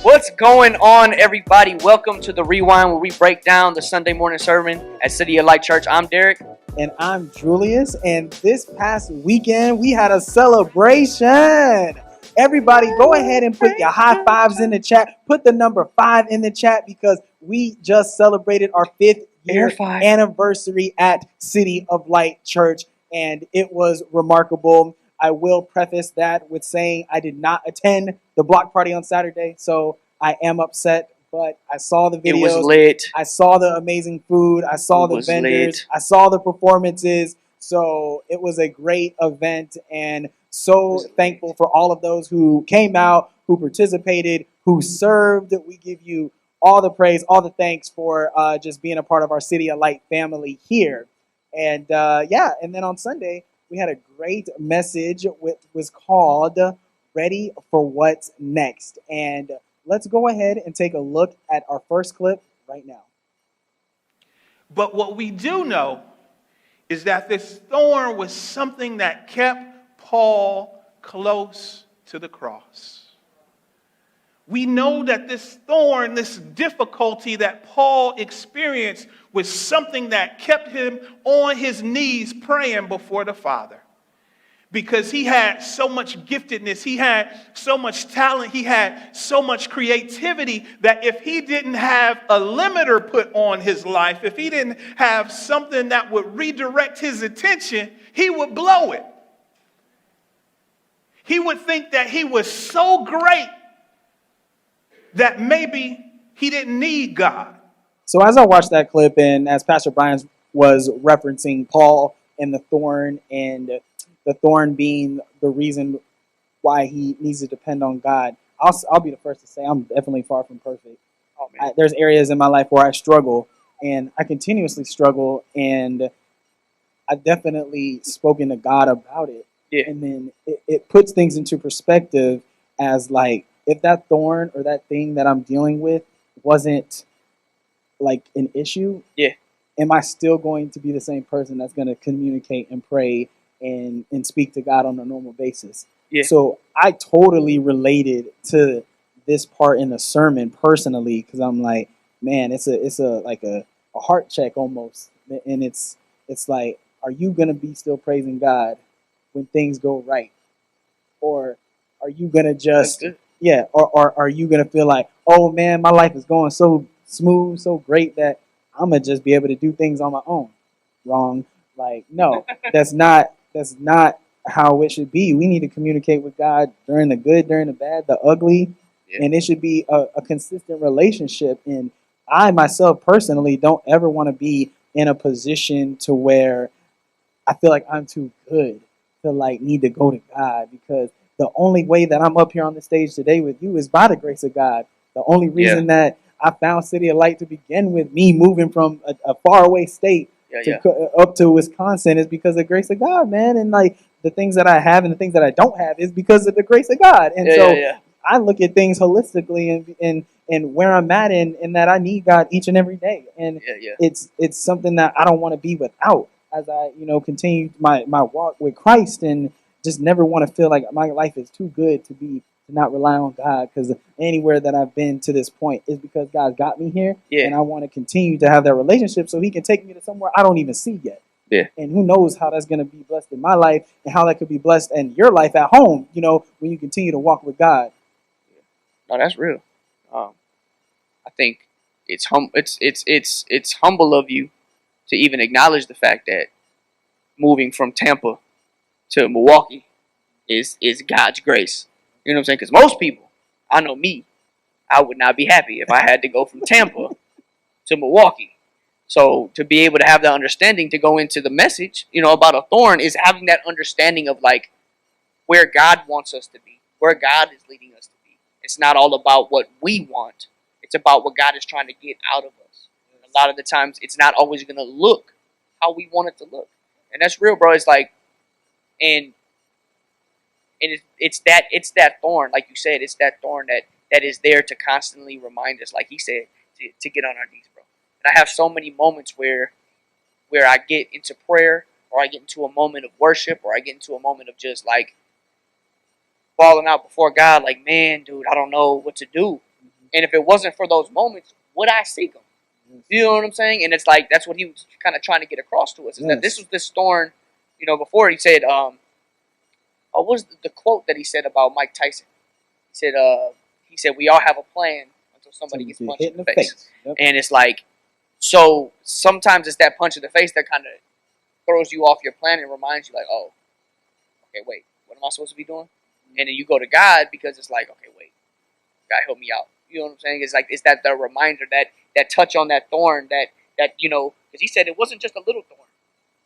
What's going on, everybody? Welcome to the Rewind, where we break down the Sunday morning sermon at City of Light Church. I'm Derek. And I'm Julius. And this past weekend, we had a celebration. Everybody, go ahead and put your high fives in the chat. Put the number 5 in the chat because we just celebrated our 5th year anniversary at City of Light Church. And it was remarkable. I will preface that with saying I did not attend the block party on Saturday, so I am upset. But I saw the videos. It was lit. I saw the amazing food. I saw the vendors. Lit. I saw the performances. So it was a great event, and so thankful for all of those who came out, who participated, who served. We give you all the praise, all the thanks for just being a part of our City of Light family here. And and then on Sunday, we had a great message which was called Ready for What's Next. And let's go ahead and take a look at our first clip right now. But what we do know is that this thorn was something that kept Paul close to the cross. We know that this thorn, this difficulty that Paul experienced, was something that kept him on his knees praying before the Father. Because he had so much giftedness, he had so much talent, he had so much creativity that if he didn't have a limiter put on his life, if he didn't have something that would redirect his attention, he would blow it. He would think that he was so great that maybe he didn't need God. So as I watched that clip, and as Pastor Brian was referencing Paul and the thorn, and the thorn being the reason why he needs to depend on God, I'll be the first to say I'm definitely far from perfect. There's areas in my life where I struggle, and I continuously struggle, and I've definitely spoken to God about it. Yeah. And then it puts things into perspective as like, if that thorn or that thing that I'm dealing with wasn't like an issue, am I still going to be the same person that's going to communicate and pray and speak to God on a normal basis? Yeah. So I totally related to this part in the sermon personally, because I'm like, man, it's a heart check almost, and it's like, are you gonna be still praising God when things go right, or are you gonna just or are you gonna feel like, oh man, my life is going so smooth, so great that I'm gonna just be able to do things on my own? Wrong. Like, no, that's not how it should be. We need to communicate with God during the good, during the bad, the ugly, and it should be a consistent relationship. And I myself personally don't ever want to be in a position to where I feel like I'm too good to like need to go to God, because the only way that I'm up here on the stage today with you is by the grace of God. The only reason that I found City of Light to begin with, me moving from a faraway state up to Wisconsin, is because of the grace of God, man. And like the things that I have and the things that I don't have is because of the grace of God. And I look at things holistically and where I'm at in that I need God each and every day. And it's something that I don't want to be without as I, continue my walk with Christ, and just never want to feel like my life is too good to not rely on God, because anywhere that I've been to this point is because God got me here, and I want to continue to have that relationship so he can take me to somewhere I don't even see yet. Yeah. And who knows how that's going to be blessed in my life, and how that could be blessed in your life at home, when you continue to walk with God. No, that's real. I think it's humble of you to even acknowledge the fact that moving from Tampa to Milwaukee is God's grace. You know what I'm saying? Because most people, I know me, I would not be happy if I had to go from Tampa to Milwaukee. So to be able to have that understanding to go into the message, about a thorn, is having that understanding of like where God wants us to be, where God is leading us to be. It's not all about what we want. It's about what God is trying to get out of us. And a lot of the times, it's not always going to look how we want it to look. And that's real, bro. It's like, and it's that thorn, like you said, it's that thorn that is there to constantly remind us, like he said, to get on our knees, bro. And I have so many moments where I get into prayer, or I get into a moment of worship, or I get into a moment of just like falling out before God, like, man, dude, I don't know what to do. And if it wasn't for those moments, would I seek him? You know what I'm saying? And it's like that's what he was kind of trying to get across to us is that this was this thorn. You know, before he said, what was the quote that he said about Mike Tyson? He said we all have a plan until somebody gets punched in the face. Yep. And it's like, so sometimes it's that punch in the face that kind of throws you off your plan and reminds you like, oh, okay, wait, what am I supposed to be doing? And then you go to God because it's like, okay, wait, God help me out. You know what I'm saying? It's like, it's that the reminder, that touch on that thorn, that you know, because he said it wasn't just a little thorn.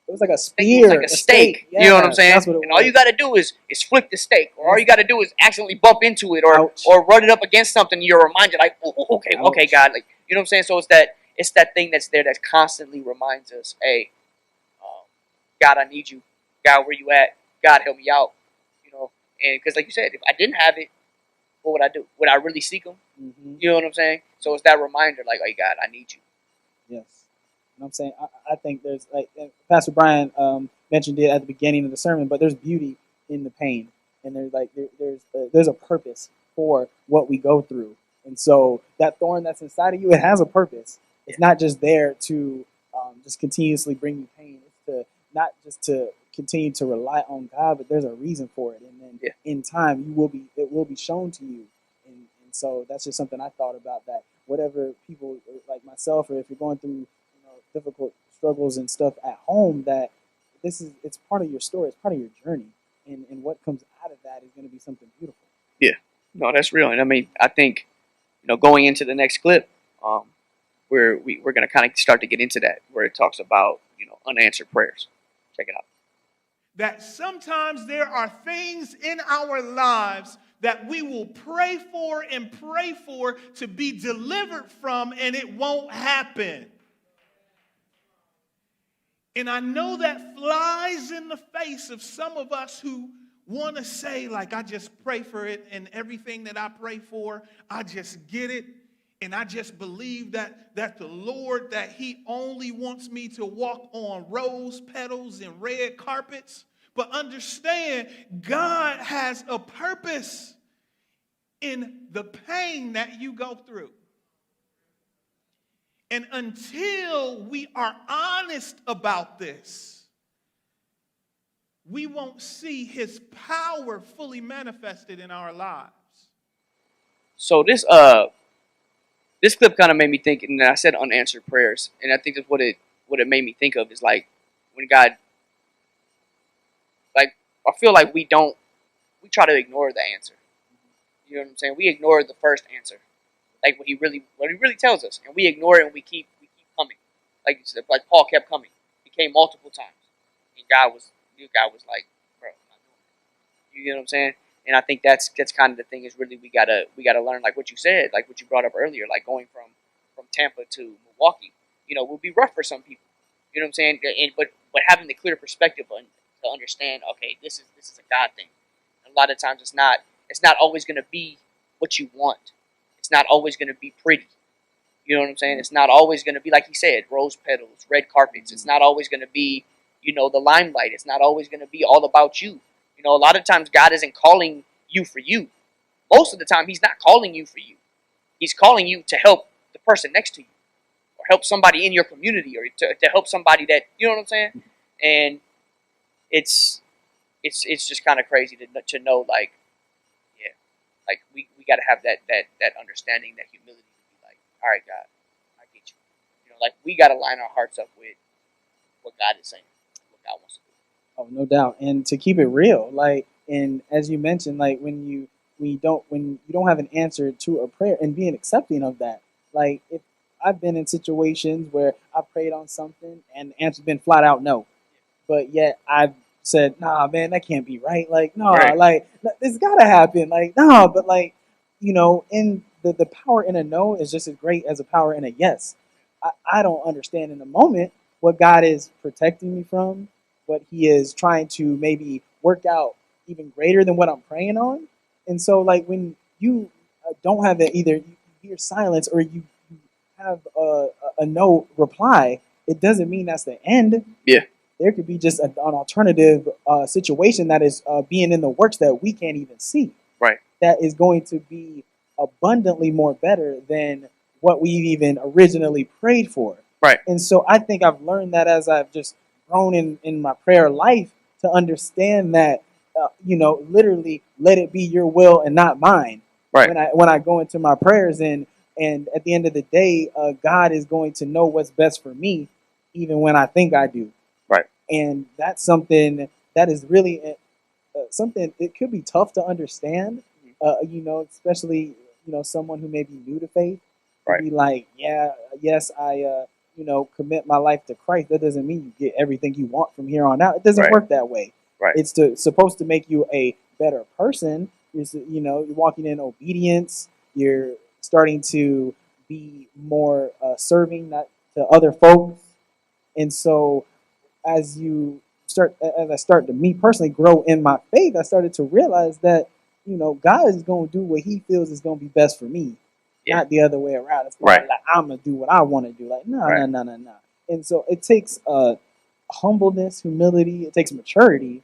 It was like a spear. It was like a stake. Yeah, you know what I'm saying? That's what it was. All you got to do is flick the stake, or all you got to do is accidentally bump into it, or run it up against something. And you're reminded, like, oh, okay, God, like, you know what I'm saying? So it's that thing that's there that constantly reminds us, hey, God, I need you. God, where you at? God, help me out. You know, and because like you said, if I didn't have it, what would I do? Would I really seek him? Mm-hmm. You know what I'm saying? So it's that reminder, like, hey, God, I need you. Yes. You know what I'm saying? I think there's, like, Pastor Brian mentioned it at the beginning of the sermon, but there's beauty in the pain. And there's, like, there's a purpose for what we go through. And so that thorn that's inside of you, it has a purpose. It's not just there to just continuously bring you pain. It's not just to continue to rely on God, but there's a reason for it. And then in time, it will be shown to you. And so that's just something I thought about, that whatever people like myself, or if you're going through difficult struggles and stuff at home, that it's part of your story, it's part of your journey, and what comes out of that is going to be something beautiful. Yeah, no, that's real. And I mean, I think, going into the next clip, we're going to kind of start to get into that, where it talks about unanswered prayers. Check it out. That sometimes there are things in our lives that we will pray for to be delivered from, and it won't happen. And I know that flies in the face of some of us who want to say, like, I just pray for it, and everything that I pray for, I just get it. And I just believe that the Lord, that he only wants me to walk on rose petals and red carpets. But understand, God has a purpose in the pain that you go through. And until we are honest about this, we won't see his power fully manifested in our lives. So this clip kind of made me think, and I said unanswered prayers, and I think that's what it made me think of is like when God, like, I feel like we try to ignore the answer. You know what I'm saying? We ignore the first answer. Like what he really tells us, and we ignore it, and we keep coming. Like Paul kept coming. He came multiple times, and God was like, bro, I'm not doing it. You know what I'm saying? And I think that's kind of the thing, is really we gotta learn, like what you said, like what you brought up earlier, like going from Tampa to Milwaukee. Will be rough for some people. You know what I'm saying? But having the clear perspective to understand, okay, this is a God thing. And a lot of times it's not always going to be what you want. It's not always going to be pretty. You know what I'm saying? It's not always going to be, like he said, rose petals, red carpets. It's not always going to be, the limelight. It's not always going to be all about you. A lot of times God isn't calling you for you. Most of the time, he's not calling you for you. He's calling you to help the person next to you, or help somebody in your community, or to help somebody that, you know what I'm saying? And it's just kind of crazy to know, like, yeah, like we got to have that understanding, that humility to be like, all right, God, I get you. Like we got to line our hearts up with what God is saying, what God wants to do. Oh, no doubt. And to keep it real, like, and as you mentioned, like when you don't have an answer to a prayer, and being accepting of that. Like, if I've been in situations where I prayed on something and the answer's been flat out no, but yet I've said, nah, man, that can't be right. Like, no, right. Like, this gotta happen. Like, no, but like, in the power in a no is just as great as a power in a yes. I don't understand in the moment what God is protecting me from, what he is trying to maybe work out even greater than what I'm praying on. And so, like, when you don't have it, either you hear silence or you have a no reply, it doesn't mean that's the end. Yeah. There could be just an alternative situation that is being in the works that we can't even see. Right. That is going to be abundantly more better than what we even originally prayed for. Right. And so I think I've learned that as I've just grown in my prayer life to understand that, literally let it be your will and not mine. Right. When I go into my prayers, and at the end of the day, God is going to know what's best for me, even when I think I do. Right. And that's something that is really something. It could be tough to understand, especially someone who may be new to faith. To Right. be like, yeah, yes, I commit my life to Christ. That doesn't mean you get everything you want from here on out. It doesn't Right. work that way. Right. It's supposed to make you a better person. You're walking in obedience. You're starting to be more serving not to other folks. And so as I start to me personally grow in my faith, I started to realize that God is going to do what He feels is going to be best for me, Yeah. not the other way around. It's Right. like I'm gonna do what I want to do. Like no, Right. no, no, no, no. And so it takes humbleness, humility. It takes maturity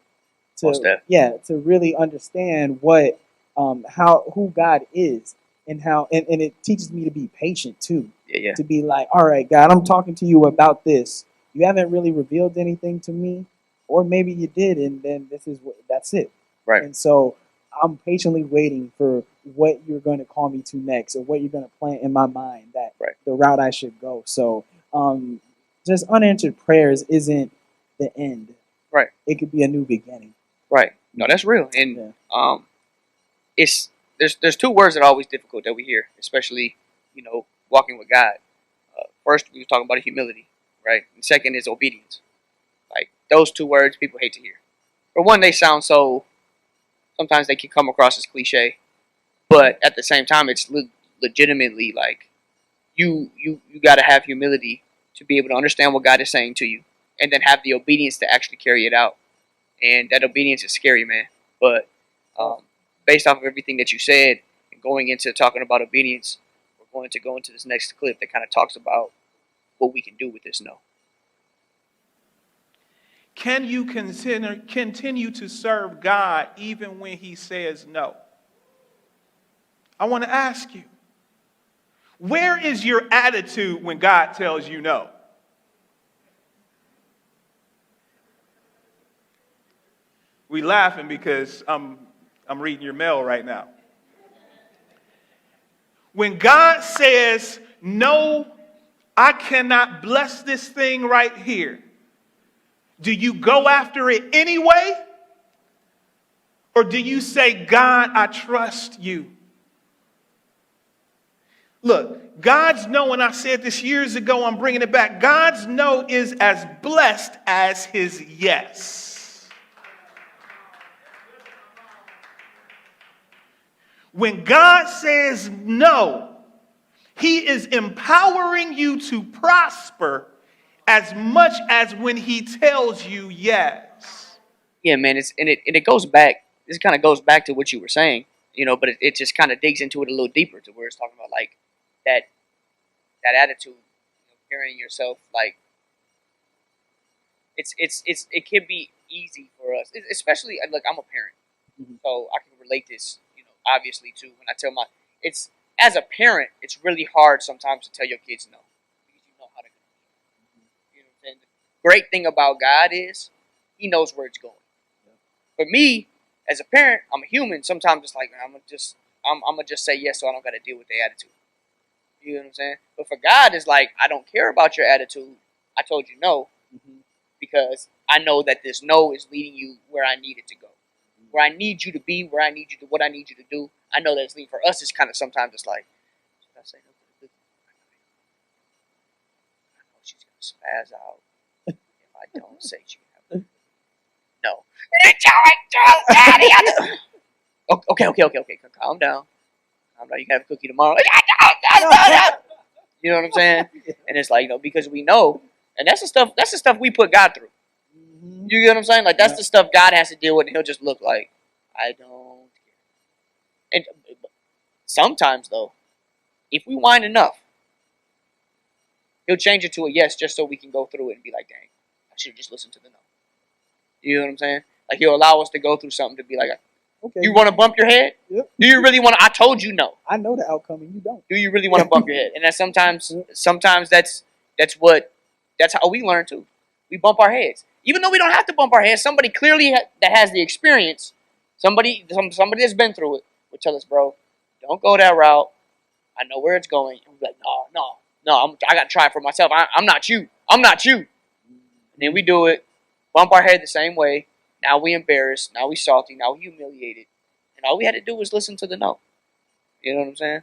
Most to definitely. to really understand what who God is, and how and it teaches me to be patient too. Yeah. Yeah. To be like, all right, God, I'm talking to you about this. You haven't really revealed anything to me, or maybe you did, and then that's it. Right. And so I'm patiently waiting for what you're going to call me to next, or what you're going to plant in my mind that Right. the route I should go. So just unanswered prayers isn't the end. Right. It could be a new beginning. Right. No, that's real. And it's there's two words that are always difficult that we hear, especially walking with God. First, we were talking about humility, right? And second is obedience. Like those two words, people hate to hear. For one, they sound so. Sometimes they can come across as cliche, but at the same time, it's legitimately like you got to have humility to be able to understand what God is saying to you, and then have the obedience to actually carry it out. And that obedience is scary, man. But based off of everything that you said, and going into talking about obedience, we're going to go into this next clip that kind of talks about what we can do with this no. Can you continue to serve God even when He says no? I want to ask you, where is your attitude when God tells you no? We laughing because I'm reading your mail right now. When God says, no, I cannot bless this thing right here, do you go after it anyway? Or do you say, God, I trust you? Look, God's no, and I said this years ago, I'm bringing it back. God's no is as blessed as His yes. When God says no, He is empowering you to prosper as much as when He tells you yes. Yeah, man. It goes back. This kind of goes back to what you were saying, but it just kind of digs into it a little deeper to where it's talking about like that attitude, carrying yourself like it can be easy for us, especially look. I'm a parent, so I can relate this, obviously too. When I tell it's as a parent, it's really hard sometimes to tell your kids no because you know how to. You know what I'm saying? The great thing about God is He knows where it's going. For me, as a parent, I'm a human. Sometimes it's like I'm gonna just say yes, so I don't got to deal with their attitude. You know what I'm saying? But for God, it's like I don't care about your attitude. I told you no because I know that this no is leading you where I need it to go, where I need you to be, where I need you to what I need you to do. I know that it's leading for us. It's kind of sometimes it's like, should I say no to the good thing? I know she's gonna spaz out if I don't say she can have no. Okay. Calm down. You can have a cookie tomorrow. You know what I'm saying? And it's like, because we know, and that's the stuff we put God through. You get what I'm saying? Like that's the stuff God has to deal with, and He'll just look like, I don't care. And sometimes though, if we whine enough, He'll change it to a yes just so we can go through it and be like, dang, I should have just listened to the no. You know what I'm saying? Like He'll allow us to go through something to be like, Okay. You want to bump your head? Yep. Do you really want to? I told you no. I know the outcome and you don't. Do you really want to bump your head? And that sometimes that's how we learn too. We bump our heads, even though we don't have to bump our heads. Somebody clearly that has the experience, somebody that's been through it, would tell us, bro, don't go that route. I know where it's going. And we're like, no, I got to try it for myself. I'm not you. I'm not you. And then we do it, bump our head the same way. Now we embarrassed. Now we salty. Now we humiliated. And all we had to do was listen to the no. You know what I'm saying?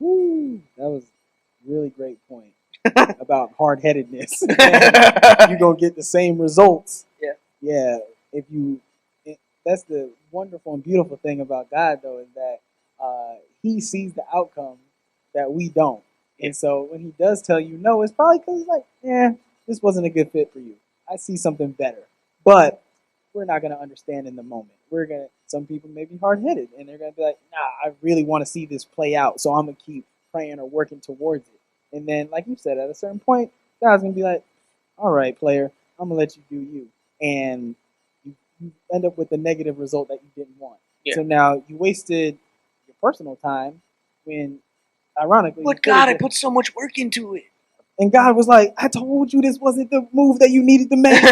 Woo, that was a really great point about hard-headedness. You're going to get the same results. Yeah. Yeah. That's the wonderful and beautiful thing about God, though, is that he sees the outcome that we don't. And so when he does tell you no, it's probably because he's like, this wasn't a good fit for you. I see something better. But we're not going to understand in the moment. Some people may be hard-headed, and they're going to be like, nah, I really want to see this play out, so I'm going to keep praying or working towards it. And then, like you said, at a certain point, God's going to be like, all right, player, I'm going to let you do you. And you end up with the negative result that you didn't want. Yeah. So now you wasted your personal time when, ironically... But God, I put so much work into it. And God was like, I told you this wasn't the move that you needed to make.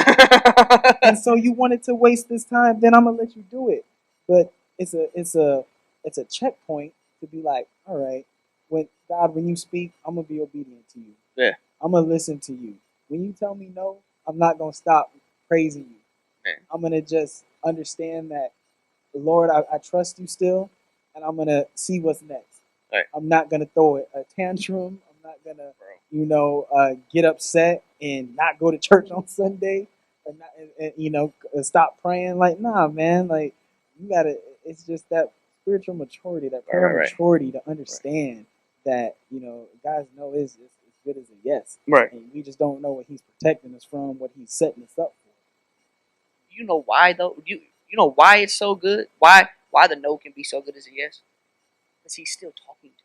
And so you wanted to waste this time, then I'm going to let you do it. But it's a checkpoint to be like, all right, when you speak, I'm going to be obedient to you. Yeah. I'm going to listen to you. When you tell me no, I'm not going to stop praising you. Yeah. I'm going to just understand that, Lord, I trust you still, and I'm going to see what's next. Right. I'm not going to throw a tantrum. I'm not going to, get upset and not go to church on Sunday and stop praying. Like, nah, man, like, you got to, it's just that spiritual maturity, that prayer maturity to understand that, God's no is as good as a yes. Right. And we just don't know what he's protecting us from, what he's setting us up for. You know why, though? You know why it's so good? Why the no can be so good as a yes? Because he's still talking to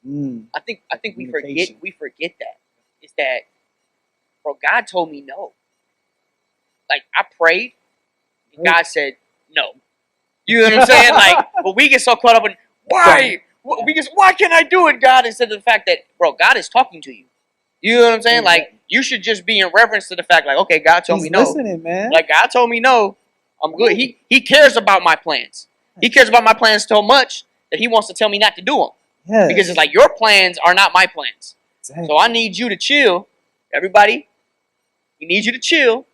you. I think we forget that. It's that, bro, God told me no. Like, I prayed, and God said no. You know what I'm saying? Like, but we get so caught up in, why? Why can't I do it, God? Instead of the fact that, bro, God is talking to you. You know what I'm saying? Like, you should just be in reference to the fact, like, okay, God told me no. Listening, man. Like, God told me no. I'm good. He cares about my plans. He cares about my plans so much that he wants to tell me not to do them. Yes. Because it's like, your plans are not my plans. Exactly. So I need you to chill. Everybody, he needs you to chill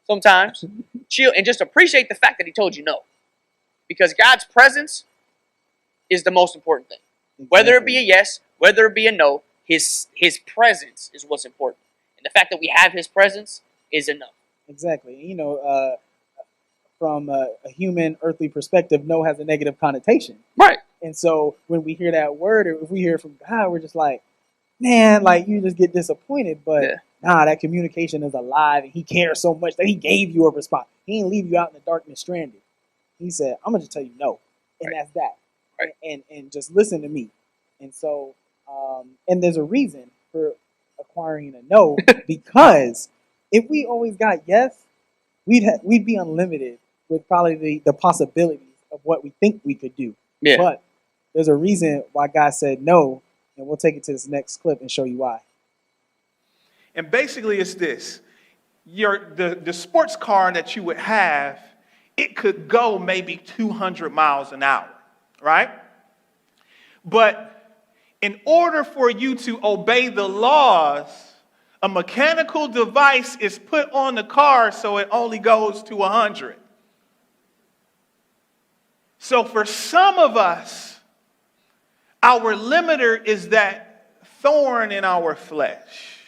sometimes. Chill and just appreciate the fact that he told you no. Because God's presence is the most important thing. Exactly. Whether it be a yes, whether it be a no, his presence is what's important. And the fact that we have his presence is enough. Exactly. From a human earthly perspective, no has a negative connotation. Right. And so when we hear that word, or if we hear it from God, we're just like, man, like, you just get disappointed. But nah, that communication is alive, and he cares so much that he gave you a response. He didn't leave you out in the darkness stranded. He said, I'm going to just tell you no. And that's that. Right. And just listen to me. And so, and there's a reason for acquiring a no, because if we always got yes, we'd be unlimited with probably the possibilities of what we think we could do. Yeah. But there's a reason why God said no, and we'll take it to this next clip and show you why. And basically it's this. The sports car that you would have, it could go maybe 200 miles an hour, right? But in order for you to obey the laws, a mechanical device is put on the car so it only goes to 100. So for some of us, our limiter is that thorn in our flesh.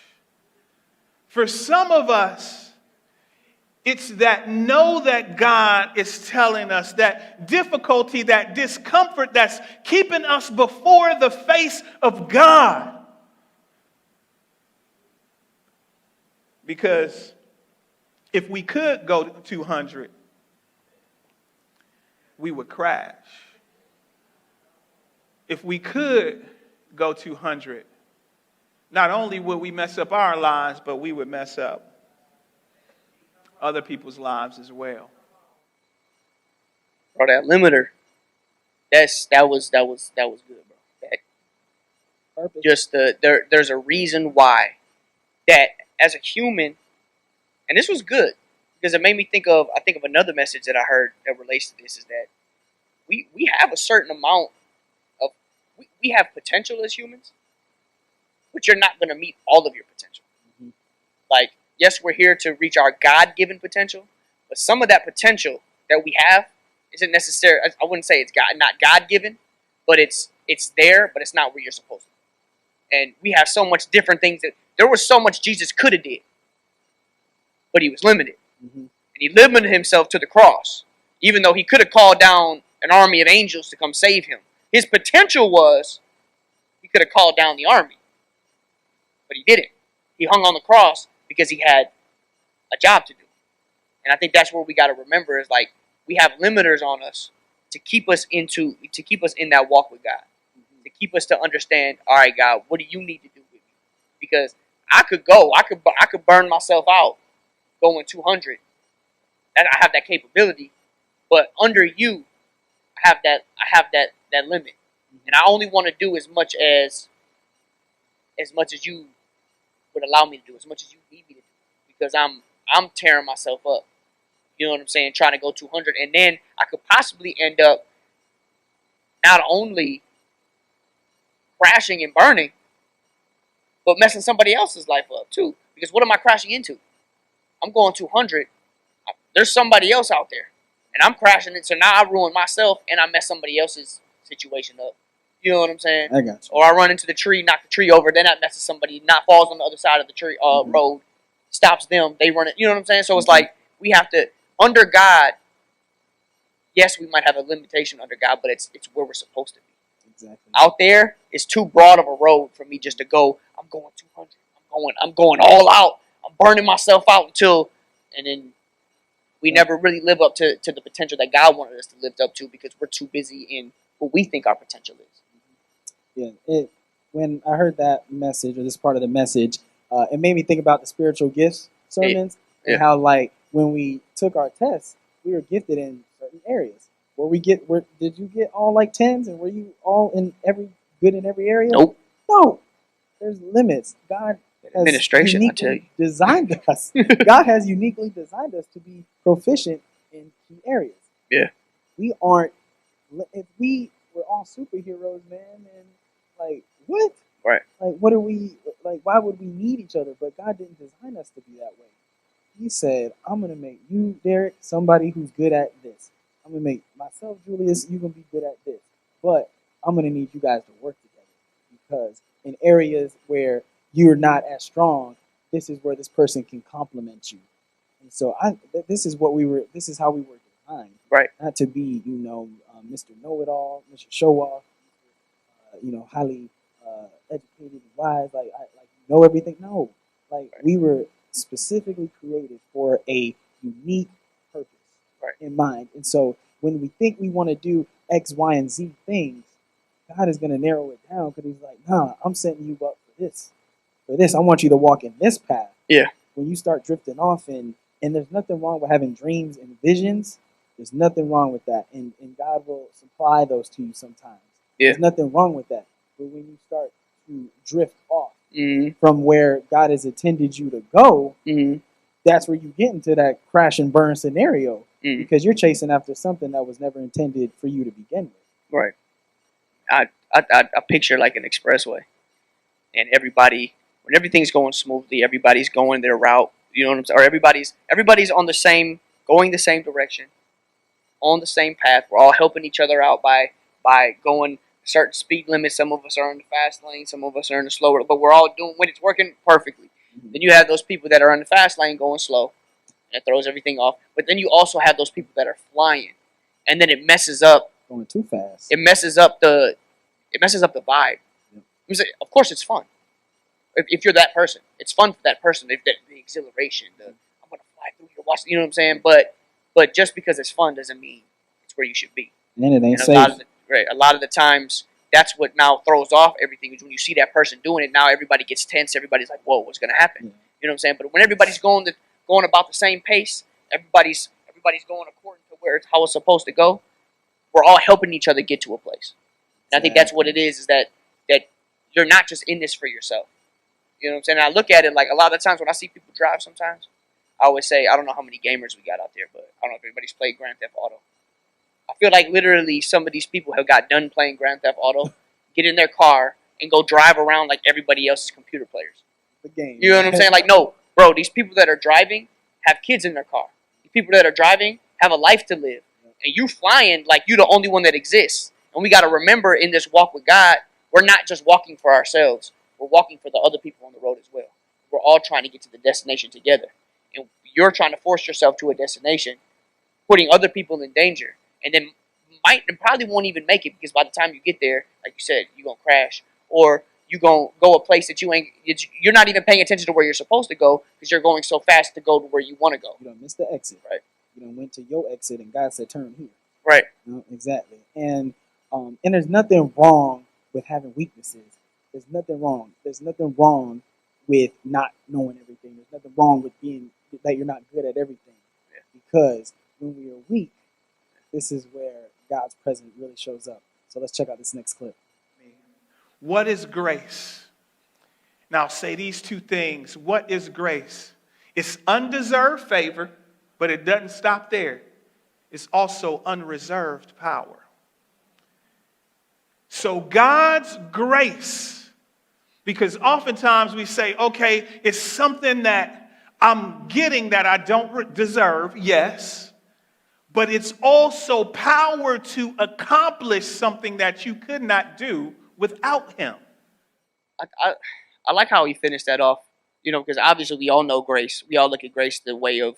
For some of us, it's that no that God is telling us, that difficulty, that discomfort that's keeping us before the face of God. Because if we could go to 200, we would crash. If we could go 200, not only would we mess up our lives, but we would mess up other people's lives as well. Bro, that limiter. That was good, bro. That Purpose. just there's a reason why that as a human, and this was good because it made me think of another message that I heard that relates to this is that we have a certain amount of we have potential as humans, but you're not going to meet all of your potential. Mm-hmm. Like, yes, we're here to reach our God-given potential, but some of that potential that we have isn't necessary. I wouldn't say it's not God-given, but it's there, but it's not where you're supposed to be. And we have so much different things that there was so much Jesus could have did, but he was limited, Mm-hmm. and he limited himself to the cross, even though he could have called down an army of angels to come save him. His potential was he could have called down the army, but he didn't. He hung on the cross because he had a job to do. And I think that's where we got to remember is like we have limiters on us to keep us in that walk with God, to keep us to understand. All right, God, what do you need to do with me? Because I could burn myself out going 200, and I have that capability. But under you, I have that limit, and I only want to do as much as you would allow me to do, as much as you need me to do, because I'm tearing myself up. You know what I'm saying? Trying to go 200, and then I could possibly end up not only crashing and burning, but messing somebody else's life up too. Because what am I crashing into? I'm going 200. There's somebody else out there, and I'm crashing it. So now I ruin myself, and I mess somebody else's situation up. You know what I'm saying? I got you. Or I run into the tree, knock the tree over, then that messes somebody, not falls on the other side of the tree road, stops them, they run it. You know what I'm saying? So it's like we have to, under God, yes, we might have a limitation under God, but it's where we're supposed to be. Exactly. Out there, it's too broad of a road for me just to go, I'm going 200. I'm going all out. I'm burning myself out and then we never really live up to the potential that God wanted us to live up to because we're too busy in what we think our potential is. Yeah, when I heard that message or this part of the message, it made me think about the spiritual gifts sermons and how like when we took our tests, we were gifted in certain areas. Did you get all like 10s and were you all good in every area? Nope. No. There's limits. God has Administration, I tell uniquely designed us. God has uniquely designed us to be proficient in key areas. Yeah. We aren't. If we were all superheroes, man, and like what? Right. Like what are we? Like why would we need each other? But God didn't design us to be that way. He said, "I'm gonna make you, Derek, somebody who's good at this. I'm gonna make myself, Julius, you're gonna be good at this. But I'm gonna need you guys to work together because in areas where you're not as strong, this is where this person can complement you. And so this is how we were designed. Right. Not to be, Mr. Know-it-all, Mr. Show-off, highly educated and wise, like know everything. No, we were specifically created for a unique purpose in mind. And so when we think we want to do X, Y, and Z things, God is going to narrow it down because he's like, nah, I'm setting you up for this. For this, I want you to walk in this path. Yeah. When you start drifting off, and there's nothing wrong with having dreams and visions. There's nothing wrong with that. And God will supply those to you sometimes. Yeah. There's nothing wrong with that. But when you start to drift off Mm-hmm. from where God has intended you to go, Mm-hmm. that's where you get into that crash and burn scenario Mm-hmm. because you're chasing after something that was never intended for you to begin with. Right. I picture like an expressway, and when everything's going smoothly, everybody's going their route. You know what I'm saying? Or everybody's on going the same direction, on the same path. We're all helping each other out by going certain speed limits. Some of us are in the fast lane, some of us are in the slower, but we're all doing when it's working perfectly. Mm-hmm. Then you have those people that are in the fast lane going slow, and it throws everything off. But then you also have those people that are flying, and then it messes up. Going too fast. It messes up the vibe. Yeah. Of course, it's fun. If you're that person, it's fun for that person. The exhilaration, I'm gonna fly through here, watch. You know what I'm saying? But just because it's fun doesn't mean it's where you should be. And then it ain't safe. A lot of the times, that's what now throws off everything. Is when you see that person doing it, now everybody gets tense. Everybody's like, "Whoa, what's gonna happen?" Yeah. You know what I'm saying? But when everybody's going about the same pace, everybody's going according to how it's supposed to go. we're all helping each other get to a place. And I think that's what it is that you're not just in this for yourself. You know what I'm saying? And I look at it like a lot of the times when I see people drive sometimes, I always say, I don't know how many gamers we got out there, but I don't know if anybody's played Grand Theft Auto. I feel like literally some of these people have got done playing Grand Theft Auto, get in their car, and go drive around like everybody else's computer players. The game. You know what I'm saying? Like, no, bro, these people that are driving have kids in their car. These people that are driving have a life to live. And you flying like you're the only one that exists. And we got to remember in this walk with God, we're not just walking for ourselves. We're walking for the other people on the road as well. We're all trying to get to the destination together. And you're trying to force yourself to a destination, putting other people in danger. And then probably won't even make it because by the time you get there, like you said, you're going to crash. Or you're going to go a place that you're not even paying attention to where you're supposed to go because you're going so fast to go to where you want to go. You don't miss the exit. Right. You don't went to your exit and God said turn here. Right. Exactly. And there's nothing wrong with having weaknesses. There's nothing wrong. There's nothing wrong with not knowing everything. There's nothing wrong with being that you're not good at everything. Yeah. Because when we are weak, this is where God's presence really shows up. So let's check out this next clip. What is grace? Now say these two things. What is grace? It's undeserved favor, but it doesn't stop there. It's also unreserved power. So God's grace, because oftentimes we say, okay, it's something that I'm getting that I don't deserve, yes, but it's also power to accomplish something that you could not do without him. I like how he finished that off, because obviously we all know grace. We all look at grace the way of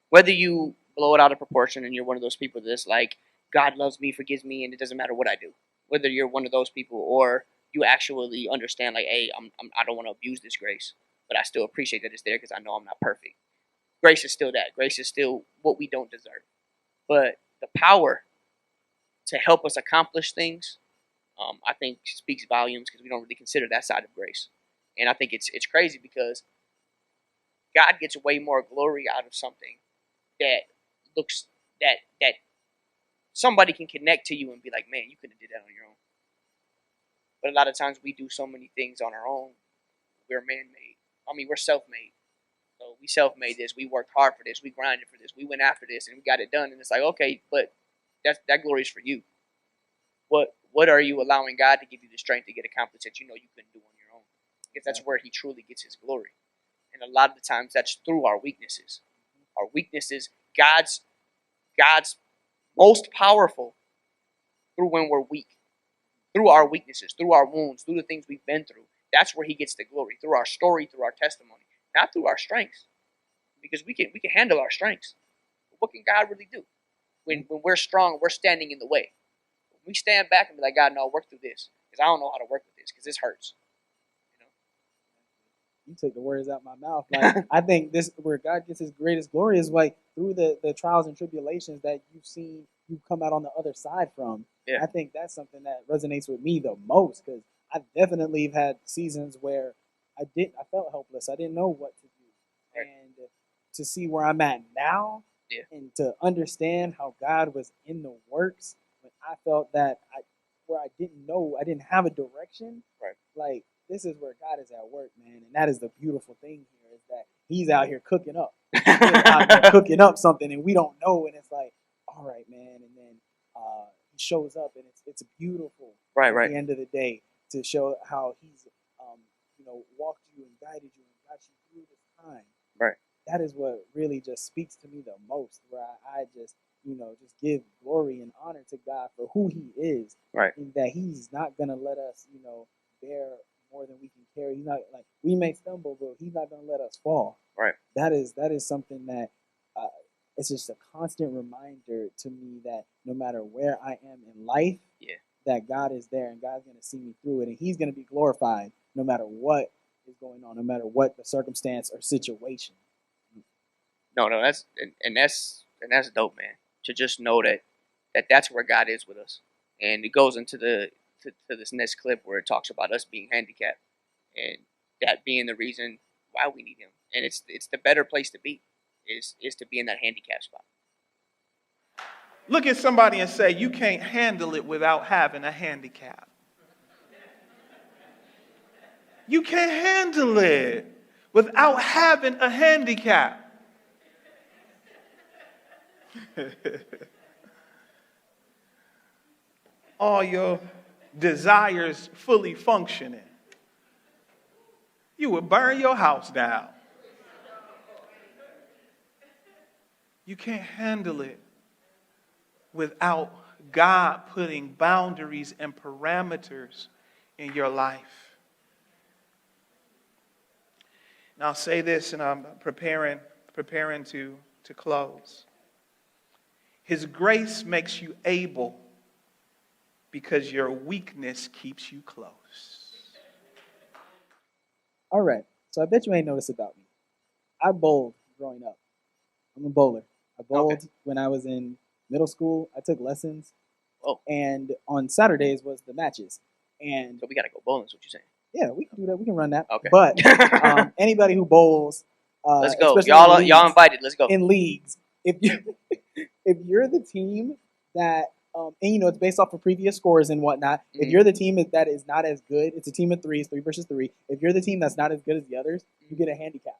whether you blow it out of proportion and you're one of those people that's like, God loves me, forgives me, and it doesn't matter what I do. Whether you're one of those people or you actually understand, like, hey, I don't want to abuse this grace, but I still appreciate that it's there because I know I'm not perfect. Grace is still that. Grace is still what we don't deserve. But the power to help us accomplish things, I think speaks volumes because we don't really consider that side of grace. And I think it's crazy because God gets way more glory out of something that looks that somebody can connect to you and be like, man, you couldn't have did that on your own. But a lot of times we do so many things on our own. We're man-made. We're self-made. So we self-made this. We worked hard for this. We grinded for this. We went after this, and we got it done. And it's like, okay, but that glory is for you. What are you allowing God to give you the strength to get accomplished that you know you couldn't do on your own? Because that's where he truly gets his glory. And a lot of the times that's through our weaknesses. Our weaknesses, God's most powerful through when we're weak. Through our weaknesses, through our wounds, through the things we've been through. That's where he gets the glory. Through our story, through our testimony. Not through our strengths. Because we can handle our strengths. But what can God really do? When we're strong, we're standing in the way. When we stand back and be like, God, no, work through this. Because I don't know how to work with this. Because this hurts. You took the words out of my mouth. Like, I think this where God gets his greatest glory is like through the trials and tribulations that you've seen you come out on the other side from. Yeah. I think that's something that resonates with me the most because I definitely have had seasons where I felt helpless. I didn't know what to do. Right. And to see where I'm at now, yeah, and to understand how God was in the works when I felt that where I didn't know, I didn't have a direction. Right. Like, this is where God is at work, man. And that is the beautiful thing here is that he's out here cooking up. He's out there cooking up something and we don't know. And it's like, all right, man. And then he shows up and it's beautiful. Right, at right. the end of the day to show how he's, walked you and guided you and got you through this time. Right. That is what really just speaks to me the most, where I just, just give glory and honor to God for who he is. Right. And that he's not going to let us, bear more than we can carry. He's not like we may stumble, but he's not going to let us fall. Right. That is something that it's just a constant reminder to me that no matter where I am in life, yeah, that God is there and God's going to see me through it, and he's going to be glorified no matter what is going on, no matter what the circumstance or situation. No, that's dope, man. To just know that's where God is with us, and it goes into to this next clip where it talks about us being handicapped and that being the reason why we need him. And it's the better place to be is to be in that handicap spot. Look at somebody and say, you can't handle it without having a handicap. You can't handle it without having a handicap. All your desires fully functioning, you would burn your house down. You can't handle it without God putting boundaries and parameters in your life. Now I'll say this, and I'm preparing to close. His grace makes you able because your weakness keeps you close. All right. So I bet you ain't noticed about me. I bowled growing up. I'm a bowler. I bowled when I was in middle school. I took lessons. Oh. And on Saturdays was the matches. And So we gotta go bowling. Is what you're saying? yeah, we can do that. We can run that. Okay. But anybody who bowls, let's go. especially in leagues- Y'all invited. Let's go. in leagues, if you if you're the team that and you know it's based off of previous scores and whatnot. If you're the team that is not as good, it's a team of three versus three. If you're the team that's not as good as the others, you get a handicap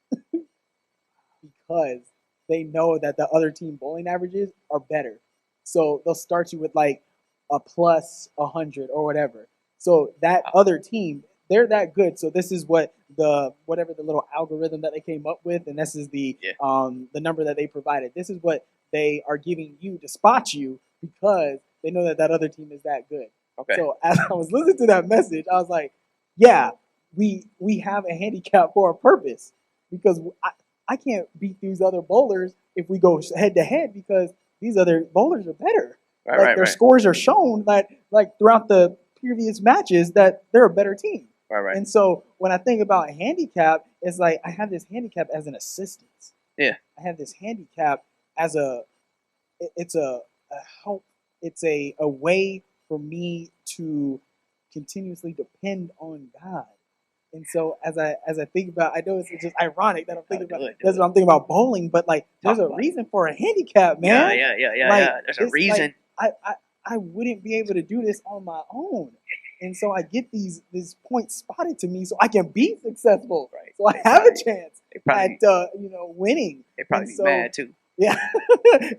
because they know that the other team bowling averages are better. So they'll start you with like a plus 100 or whatever. So that other team, they're that good. So this is what whatever the little algorithm that they came up with, and this is the number that they provided. This is what they are giving you to spot you because they know that other team is that good. Okay. So as I was listening to that message, I was like, yeah, we have a handicap for a purpose because I can't beat these other bowlers if we go head to head because these other bowlers are better. Their scores are shown that like throughout the previous matches that they're a better team. Right. And so when I think about a handicap, it's like I have this handicap as an assistance. Yeah. I have this handicap as it's a help. It's a way for me to continuously depend on God. And so as I think about, I know it's just ironic that I'm thinking about that's what I'm thinking about bowling, but like there's a reason for a handicap, man. Yeah. There's a reason. Like, I wouldn't be able to do this on my own. And so I get these points spotted to me so I can be successful. Right. So I have a chance at winning. They probably be mad too. Yeah.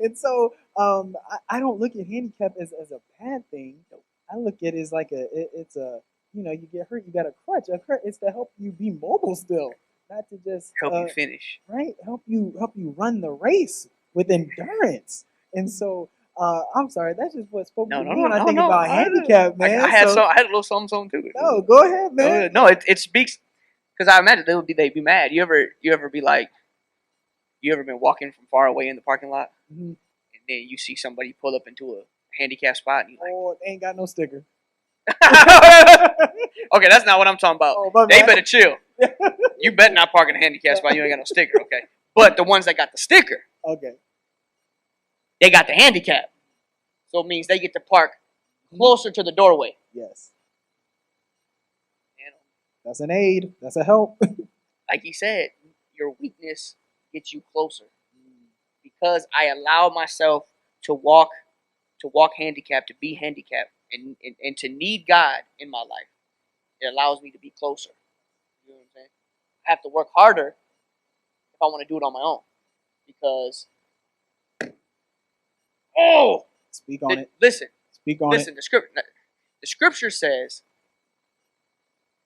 And so I don't look at handicap as a bad thing. I look at it as like it's a you get hurt, you got a crutch. It's to help you be mobile still, not to just help you finish. Right? Help you run the race with endurance. And so I'm sorry, that's just what spoke to me when I think about handicap, man. I had a little something too. No, go ahead, man. No, it speaks because I imagine they'd be mad. You ever be like, you ever been walking from far away in the parking lot, and then you see somebody pull up into a handicap spot, and you're like, oh, they ain't got no sticker. Okay, that's not what I'm talking about. Oh, they better chill. You better not park in a handicap spot. You ain't got no sticker, okay? But the ones that got the sticker, okay, they got the handicap. So it means they get to park closer to the doorway. Yes. That's an aid. That's a help. Like he said, your weakness gets you closer. Because I allow myself to walk handicapped, to be handicapped, and to need God in my life. It allows me to be closer. You know what I'm saying? I have to work harder if I want to do it on my own. Because, speak on it. Listen. Speak on it. The scripture says,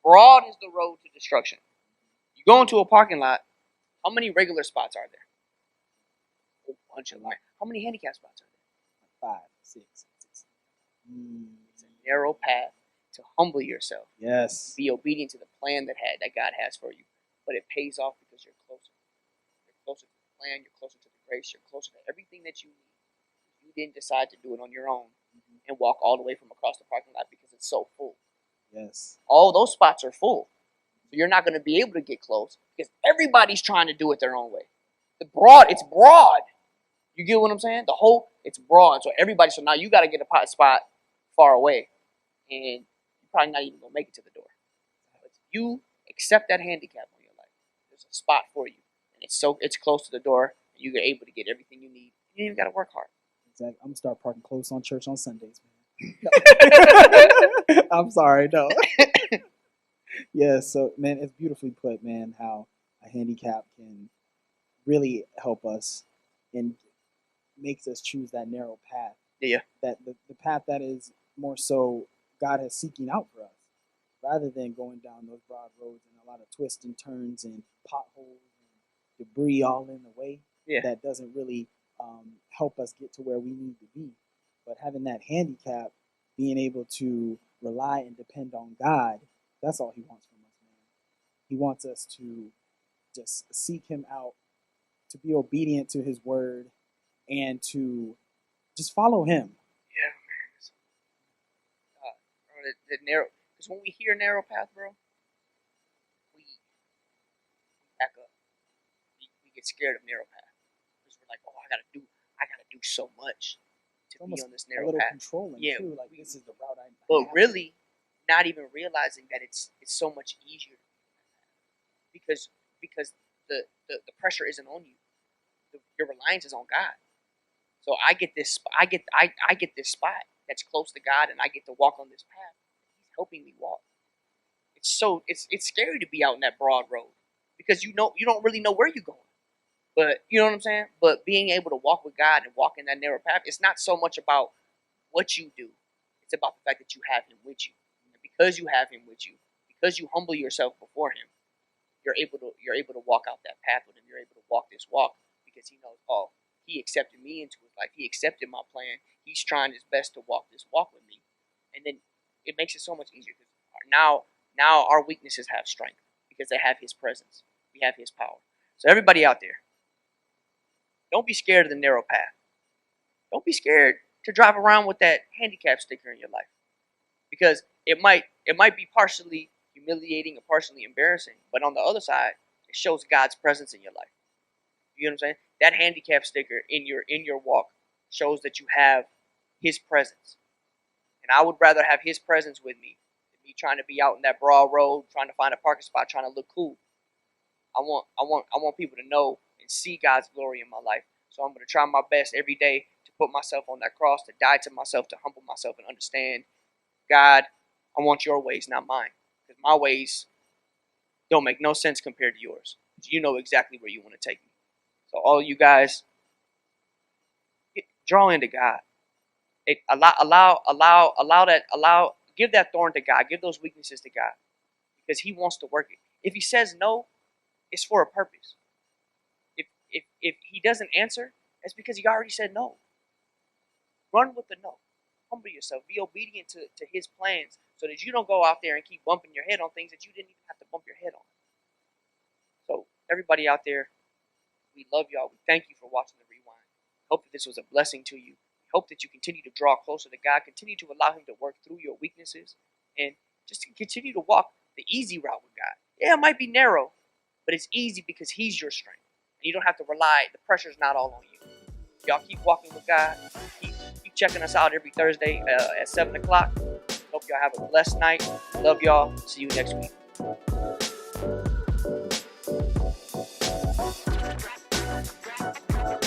broad is the road to destruction. You go into a parking lot, how many regular spots are there? A bunch of them. How many handicap spots are there? 5, 6. It's a narrow path to humble yourself. Yes. Be obedient to the plan that God has for you. But it pays off because you're closer. You're closer to the plan. You're closer to the grace. You're closer to everything that you need. You didn't decide to do it on your own and walk all the way from across the parking lot because it's so full. Yes. All those spots are full. So you're not going to be able to get close because everybody's trying to do it their own way. It's broad. You get what I'm saying? It's broad. So so now you got to get a spot far away. And you're probably not even going to make it to the door. But you accept that handicap in your life. There's a spot for you. And it's close to the door. And you're able to get everything you need. You ain't even got to work hard. Exactly. I'm gonna start parking close on church on Sundays, man. No. I'm sorry, no. Yeah, so man, it's beautifully put, man, how a handicap can really help us and makes us choose that narrow path. Yeah. That the path that is more so God is seeking out for us, rather than going down those broad roads and a lot of twists and turns and potholes and debris all in the way. Yeah. That doesn't really help us get to where we need to be. But having that handicap, being able to rely and depend on God, that's all He wants from us, man. He wants us to just seek Him out, to be obedient to His word, and to just follow Him. Yeah, man. Bro, the narrow. Because when we hear narrow path, bro, we back up. We get scared of narrow path because we're like, oh, I gotta do so much to be on this A narrow little path. controlling Yeah, too. Like this is the route I But have to really, not even realizing that it's so much easier because the pressure isn't on you. Your reliance is on God. So I get this spot that's close to God, and I get to walk on this path. He's helping me walk. It's scary to be out in that broad road because you don't really know where you're going. But you know what I'm saying? But being able to walk with God and walk in that narrow path, it's not so much about what you do. It's about the fact that you have Him with you. And because you have Him with you, because you humble yourself before Him, you're able to walk out that path with Him. You're able to walk this walk because He knows, oh, He accepted me into His life. He accepted my plan. He's trying His best to walk this walk with me. And then it makes it so much easier because now our weaknesses have strength because they have His presence. We have His power. So everybody out there, don't be scared of the narrow path. Don't be scared to drive around with that handicap sticker in your life because it might be partially humiliating and partially embarrassing, but on the other side, it shows God's presence in your life. You know what I'm saying? That handicap sticker in your walk shows that you have His presence, and I would rather have His presence with me than me trying to be out in that broad road, trying to find a parking spot, trying to look cool. I want people to know and see God's glory in my life. So I'm going to try my best every day to put myself on that cross, to die to myself, to humble myself and understand, God, I want your ways, not mine. Because my ways don't make no sense compared to yours. You know exactly where you want to take me. So all you guys, draw into God. Give that thorn to God. Give those weaknesses to God. Because He wants to work it. If He says no, it's for a purpose. If He doesn't answer, it's because He already said no. Run with the no. Humble yourself. Be obedient to His plans so that you don't go out there and keep bumping your head on things that you didn't even have to bump your head on. So everybody out there, we love y'all. We thank you for watching the Rewind. Hope that this was a blessing to you. We hope that you continue to draw closer to God. Continue to allow Him to work through your weaknesses. And just continue to walk the easy route with God. Yeah, it might be narrow, but it's easy because He's your strength. And you don't have to rely. The pressure's not all on you. Y'all keep walking with God. Keep checking us out every Thursday at 7 o'clock. Hope y'all have a blessed night. Love y'all. See you next week.